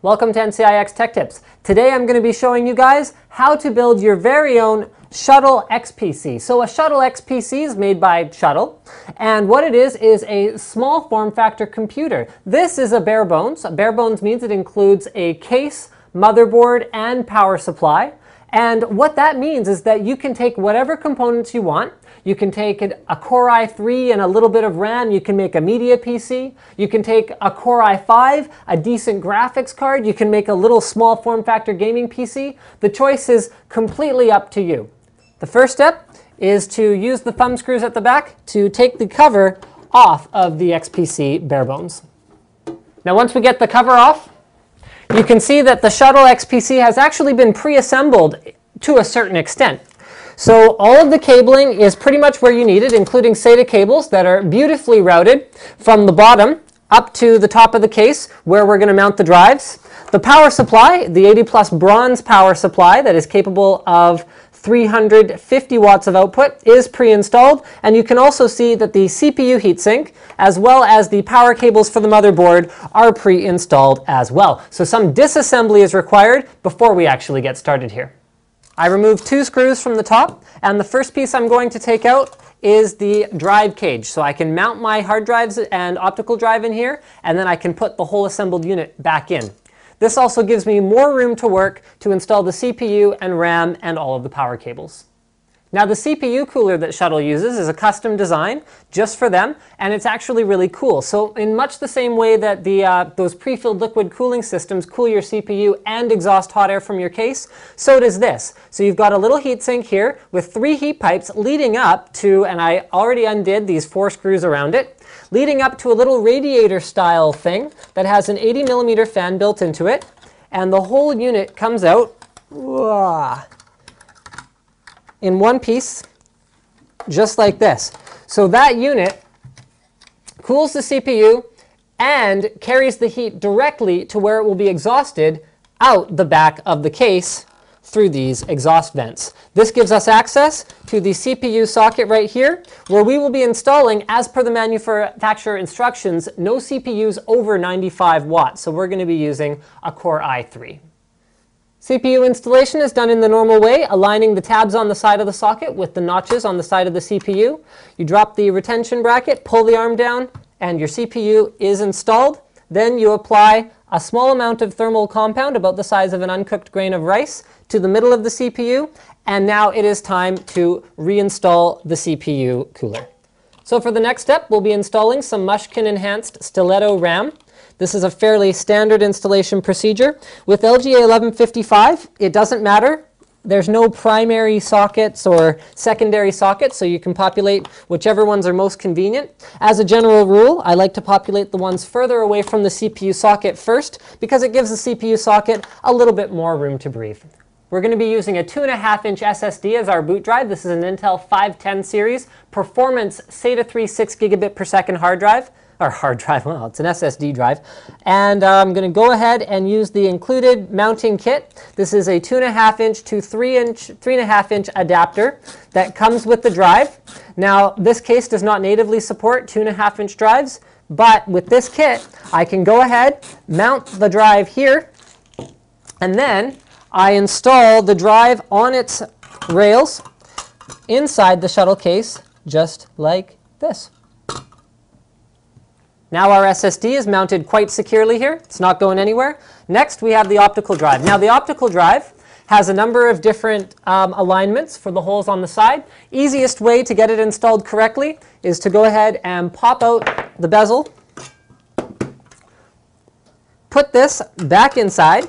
Welcome to NCIX Tech Tips. Today I'm going to be showing you guys how to build your very own Shuttle XPC. So a Shuttle XPC is made by Shuttle, and what it is a small form factor computer. This is a bare bones. A bare bones means it includes a case, motherboard, and power supply. And what that means is that you can take whatever components you want. You can take a Core i3 and a little bit of RAM. You can make a media PC. You can take a Core i5, a decent graphics card. You can make a little small form factor gaming PC. The choice is completely up to you. The first step is to use the thumb screws at the back to take the cover off of the XPC bare bones. Now once we get the cover off, you can see that the Shuttle XPC has actually been pre-assembled to a certain extent. So all of the cabling is pretty much where you need it, including SATA cables that are beautifully routed from the bottom up to the top of the case where we're going to mount the drives. The power supply, the 80 plus bronze power supply that is capable of 350 watts of output, is pre-installed, and you can also see that the CPU heatsink as well as the power cables for the motherboard are pre-installed as well. So some disassembly is required before we actually get started here. I removed two screws from the top, and the first piece I'm going to take out is the drive cage. So I can mount my hard drives and optical drive in here, and then I can put the whole assembled unit back in. This also gives me more room to work to install the CPU and RAM and all of the power cables. Now the CPU cooler that Shuttle uses is a custom design just for them, and it's actually really cool. So in much the same way that those pre-filled liquid cooling systems cool your CPU and exhaust hot air from your case, so does this. So you've got a little heatsink here with 3 heat pipes leading up to, and I already undid these 4 screws around it, leading up to a little radiator style thing that has an 80mm fan built into it, and the whole unit comes out in one piece, just like this. So that unit cools the CPU and carries the heat directly to where it will be exhausted out the back of the case through these exhaust vents. This gives us access to the CPU socket right here, where we will be installing, as per the manufacturer instructions, no CPUs over 95 watts. So we're going to be using a Core i3. CPU installation is done in the normal way, aligning the tabs on the side of the socket with the notches on the side of the CPU. You drop the retention bracket, pull the arm down, and your CPU is installed. Then you apply a small amount of thermal compound, about the size of an uncooked grain of rice, to the middle of the CPU, and now it is time to reinstall the CPU cooler. So for the next step, we'll be installing some Mushkin enhanced stiletto RAM. This is a fairly standard installation procedure. With LGA 1155, it doesn't matter. There's no primary sockets or secondary sockets, so you can populate whichever ones are most convenient. As a general rule, I like to populate the ones further away from the CPU socket first, because it gives the CPU socket a little bit more room to breathe. We're going to be using a 2.5-inch SSD as our boot drive. This is an Intel 510 series performance SATA 3 6 gigabit per second hard drive. Well, it's an SSD drive. And I'm going to go ahead and use the included mounting kit. This is a 2.5-inch to 3.5-inch adapter that comes with the drive. Now, this case does not natively support 2.5-inch drives, but with this kit, I can go ahead, mount the drive here, and then I install the drive on its rails inside the Shuttle case, just like this. Now our SSD is mounted quite securely here. It's not going anywhere. Next, we have the optical drive. Now the optical drive has a number of different alignments for the holes on the side. Easiest way to get it installed correctly is to go ahead and pop out the bezel, put this back inside.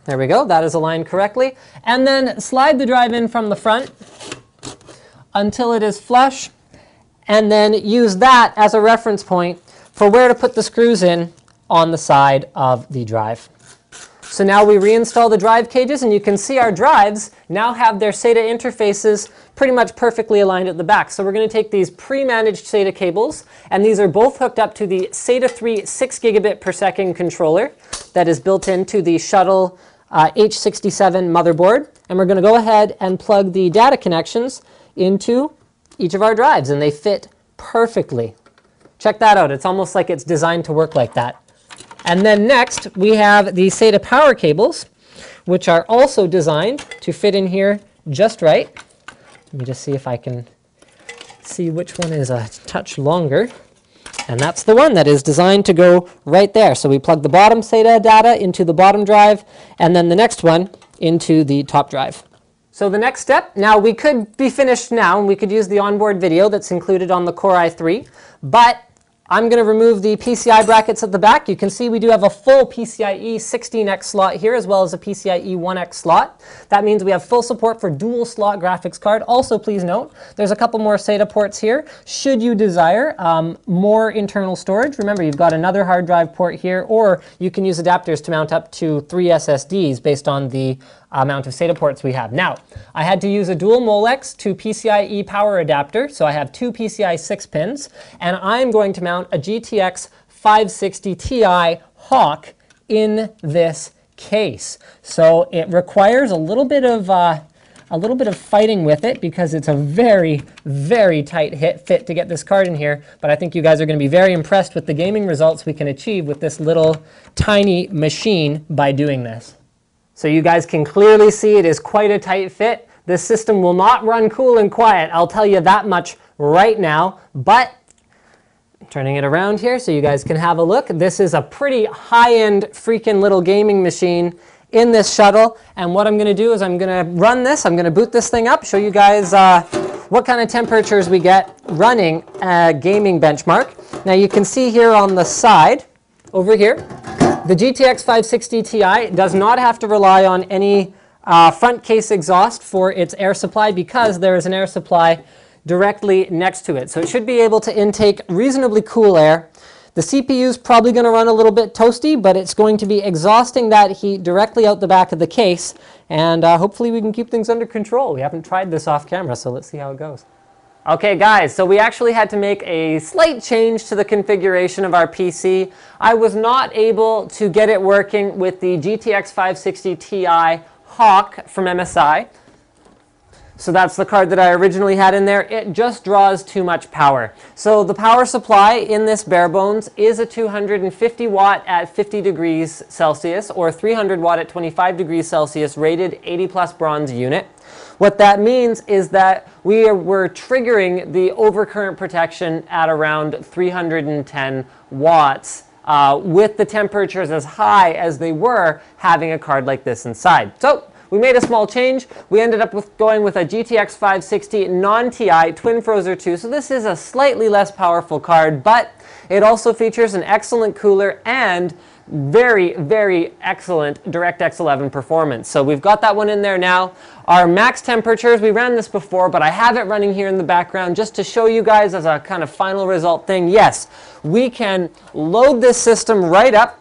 There we go, that is aligned correctly. And then slide the drive in from the front until it is flush, and then use that as a reference point for where to put the screws in on the side of the drive. So now we reinstall the drive cages, and you can see our drives now have their SATA interfaces pretty much perfectly aligned at the back. So we're going to take these pre-managed SATA cables, and these are both hooked up to the SATA 3 6 gigabit per second controller that is built into the Shuttle H67 motherboard. And we're going to go ahead and plug the data connections into each of our drives, and they fit perfectly. Check that out. It's almost like it's designed to work like that. And then next, we have the SATA power cables, which are also designed to fit in here just right. Let me just see if I can see which one is a touch longer. And that's the one that is designed to go right there. So we plug the bottom SATA data into the bottom drive, and then the next one into the top drive. So the next step, now we could be finished now, and we could use the onboard video that's included on the Core i3, but I'm going to remove the PCI brackets at the back. You can see we do have a full PCIe 16X slot here, as well as a PCIe 1X slot. That means we have full support for dual slot graphics card. Also, please note, there's a couple more SATA ports here. Should you desire more internal storage, remember you've got another hard drive port here, or you can use adapters to mount up to 3 SSDs based on the amount of SATA ports we have. Now, I had to use a dual Molex to PCIe power adapter, so I have 2 PCI 6 pins, and I'm going to mount a GTX 560 Ti Hawk in this case. So it requires a little bit of fighting with it because it's a very, very tight fit to get this card in here, but I think you guys are going to be very impressed with the gaming results we can achieve with this little tiny machine by doing this. So you guys can clearly see it is quite a tight fit. This system will not run cool and quiet, I'll tell you that much right now, but turning it around here so you guys can have a look. This is a pretty high-end freaking little gaming machine in this shuttle, and what I'm going to do is I'm going to run this, I'm going to boot this thing up, show you guys what kind of temperatures we get running a gaming benchmark. Now you can see here on the side, over here, the GTX 560 Ti does not have to rely on any front case exhaust for its air supply because there is an air supply directly next to it. So it should be able to intake reasonably cool air. The CPU is probably going to run a little bit toasty, but it's going to be exhausting that heat directly out the back of the case, and hopefully we can keep things under control. We haven't tried this off camera, so let's see how it goes. Okay guys, so we actually had to make a slight change to the configuration of our PC. I was not able to get it working with the GTX 560 Ti Hawk from MSI. So that's the card that I originally had in there. It just draws too much power. So the power supply in this bare bones is a 250 watt at 50 degrees Celsius or 300 watt at 25 degrees Celsius rated 80 plus bronze unit. What that means is that we're triggering the overcurrent protection at around 310 watts with the temperatures as high as they were having a card like this inside. So we made a small change. We ended up going with a GTX 560 non-TI Twin Frozer 2. So this is a slightly less powerful card, but it also features an excellent cooler and very, very excellent DirectX 11 performance. So we've got that one in there now. Our max temperatures, we ran this before, but I have it running here in the background just to show you guys as a kind of final result thing. Yes, we can load this system right up.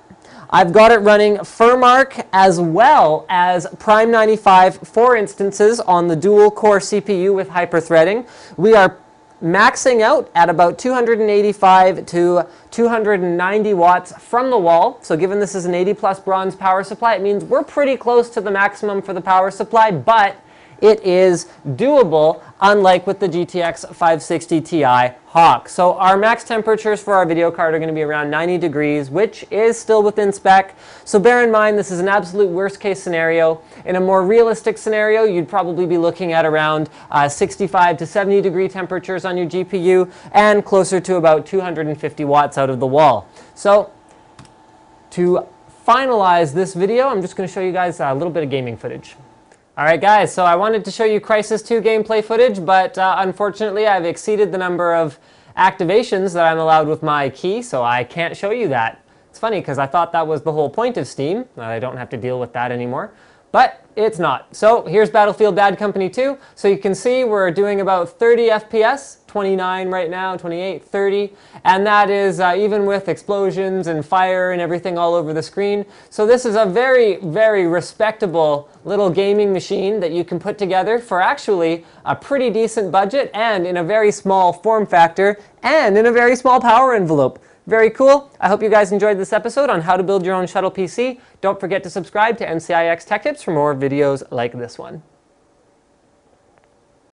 I've got it running FurMark as well as Prime 95 4 instances on the dual core CPU with hyperthreading. We are maxing out at about 285 to 290 watts from the wall. So given this is an 80 plus bronze power supply, it means we're pretty close to the maximum for the power supply, but it is doable, unlike with the GTX 560 Ti Hawk. So our max temperatures for our video card are going to be around 90 degrees, which is still within spec. So bear in mind, this is an absolute worst case scenario. In a more realistic scenario, you'd probably be looking at around 65 to 70 degree temperatures on your GPU and closer to about 250 watts out of the wall. So to finalize this video, I'm just going to show you guys a little bit of gaming footage. Alright guys, so I wanted to show you Crysis 2 gameplay footage, but unfortunately I've exceeded the number of activations that I'm allowed with my key, so I can't show you that. It's funny because I thought that was the whole point of Steam, that I don't have to deal with that anymore, but it's not. So here's Battlefield Bad Company 2. So you can see we're doing about 30 FPS, 29 right now, 28, 30, and that is even with explosions and fire and everything all over the screen. So this is a very, very respectable little gaming machine that you can put together for actually a pretty decent budget and in a very small form factor and in a very small power envelope. Very cool. I hope you guys enjoyed this episode on how to build your own Shuttle PC. Don't forget to subscribe to NCIX Tech Tips for more videos like this one.